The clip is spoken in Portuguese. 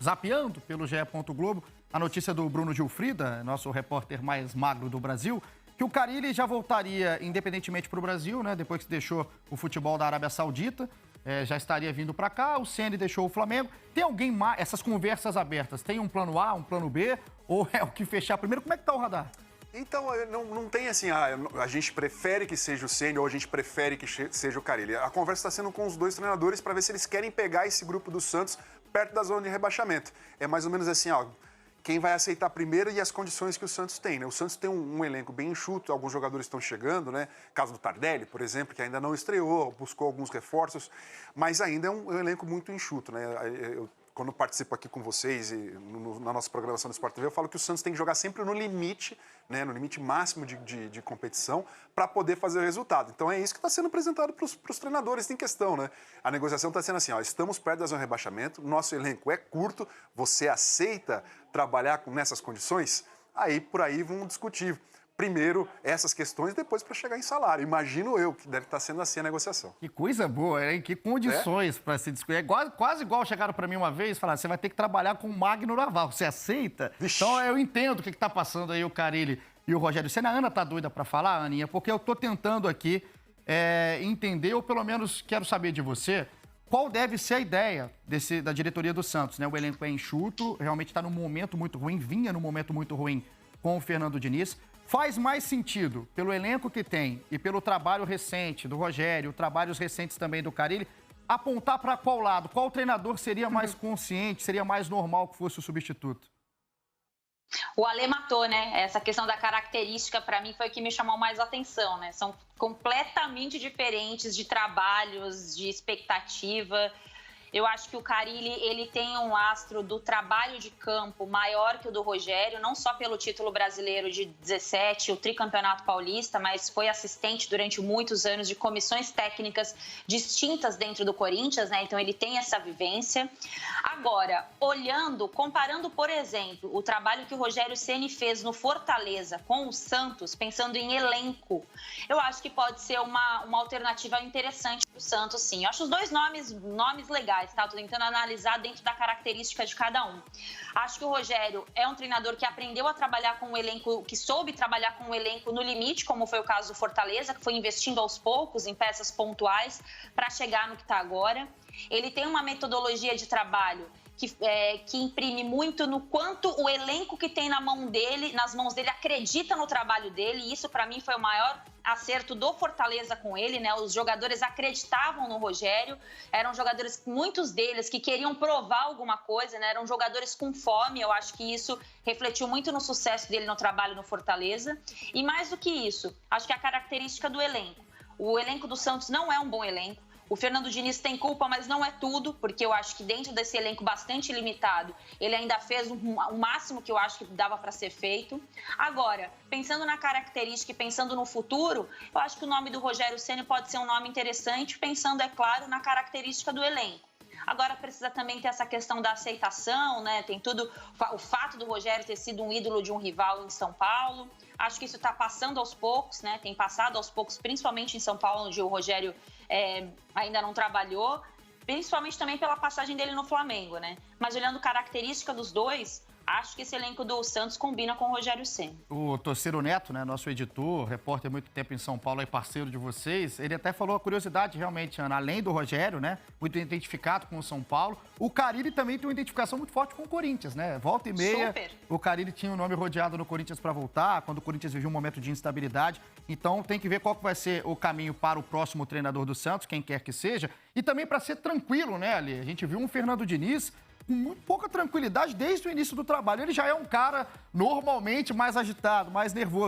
zapeando pelo GE. Globo a notícia do Bruno Gilfrida, nosso repórter mais magro do Brasil, que o Carille já voltaria independentemente para o Brasil, né? Depois que deixou o futebol da Arábia Saudita, já estaria vindo para cá. O Ceni deixou o Flamengo. Tem alguém mais? Essas conversas abertas, tem um plano A, um plano B? Ou é o que fechar primeiro? Como é que tá o radar? Então, não tem assim, a gente prefere que seja o Ceni ou a gente prefere que seja o Carille. A conversa está sendo com os dois treinadores para ver se eles querem pegar esse grupo do Santos perto da zona de rebaixamento. É mais ou menos assim, quem vai aceitar primeiro e as condições que o Santos tem, né? O Santos tem um elenco bem enxuto, alguns jogadores estão chegando, né? Caso do Tardelli, por exemplo, que ainda não estreou, buscou alguns reforços, mas ainda é um elenco muito enxuto, né? Quando participo aqui com vocês e na nossa programação do Sport TV, eu falo que o Santos tem que jogar sempre no limite, né, no limite máximo de competição, para poder fazer o resultado. Então é isso que está sendo apresentado para os treinadores em questão, né? A negociação está sendo assim, estamos perto da zona de rebaixamento, nosso elenco é curto, você aceita trabalhar nessas condições? Por aí vamos discutir. Primeiro essas questões, depois para chegar em salário. Imagino eu que deve estar sendo assim a negociação. Que coisa boa, hein? Que condições para se discutir. É quase igual chegaram para mim uma vez e falaram, você vai ter que trabalhar com o Magno Navarro. Você aceita? Vixe. Então eu entendo o que está passando aí o Carille e o Rogério Ceni. A Ana tá doida para falar, Aninha, porque eu estou tentando aqui entender, ou pelo menos quero saber de você, qual deve ser a ideia da diretoria do Santos, né? O elenco é enxuto, realmente está num momento muito ruim, vinha num momento muito ruim com o Fernando Diniz. Faz mais sentido, pelo elenco que tem e pelo trabalho recente do Rogério, trabalhos recentes também do Carille, apontar para qual lado? Qual treinador seria mais consciente, seria mais normal que fosse o substituto? O Alê matou, né? Essa questão da característica, para mim, foi o que me chamou mais atenção, né? São completamente diferentes de trabalhos, de expectativa. Eu acho que o Carille, ele tem um lastro do trabalho de campo maior que o do Rogério, não só pelo título brasileiro de 17, o tricampeonato paulista, mas foi assistente durante muitos anos de comissões técnicas distintas dentro do Corinthians, né? Então ele tem essa vivência. Agora, comparando, por exemplo, o trabalho que o Rogério Ceni fez no Fortaleza com o Santos, pensando em elenco, eu acho que pode ser uma alternativa interessante para o Santos, sim. Eu acho os dois nomes legais. Estou tentando analisar dentro da característica de cada um. Acho que o Rogério é um treinador que aprendeu a trabalhar com um elenco, que soube trabalhar com um elenco no limite, como foi o caso do Fortaleza, que foi investindo aos poucos em peças pontuais para chegar no que está agora. Ele tem uma metodologia de trabalho que imprime muito no quanto o elenco que tem nas mãos dele, acredita no trabalho dele. E isso, para mim, foi o maior acerto do Fortaleza com ele, né? Os jogadores acreditavam no Rogério, eram jogadores, muitos deles, que queriam provar alguma coisa, né? Eram jogadores com fome. Eu acho que isso refletiu muito no sucesso dele no trabalho no Fortaleza. E mais do que isso, acho que a característica do elenco. O elenco do Santos não é um bom elenco. O Fernando Diniz tem culpa, mas não é tudo, porque eu acho que dentro desse elenco bastante limitado, ele ainda fez o máximo que eu acho que dava para ser feito. Agora, pensando na característica e pensando no futuro, eu acho que o nome do Rogério Ceni pode ser um nome interessante, pensando, é claro, na característica do elenco. Agora precisa também ter essa questão da aceitação, né? Tem tudo, o fato do Rogério ter sido um ídolo de um rival em São Paulo. Acho que isso está passando aos poucos, né? Tem passado aos poucos, principalmente em São Paulo, onde o Rogério ainda não trabalhou, principalmente também pela passagem dele no Flamengo, né? Mas olhando característica dos dois, acho que esse elenco do Santos combina com o Rogério Ceni. O Torceiro Neto, né, nosso editor, repórter há muito tempo em São Paulo, parceiro de vocês, ele até falou a curiosidade realmente, Ana, além do Rogério, né, muito identificado com o São Paulo, o Carille também tem uma identificação muito forte com o Corinthians, né? Volta e meia, Super. O Carille tinha o nome rodeado no Corinthians para voltar, quando o Corinthians vivia um momento de instabilidade. Então tem que ver qual que vai ser o caminho para o próximo treinador do Santos, quem quer que seja, e também para ser tranquilo, né, Ali? A gente viu um Fernando Diniz com muito pouca tranquilidade desde o início do trabalho. Ele já é um cara normalmente mais agitado, mais nervoso.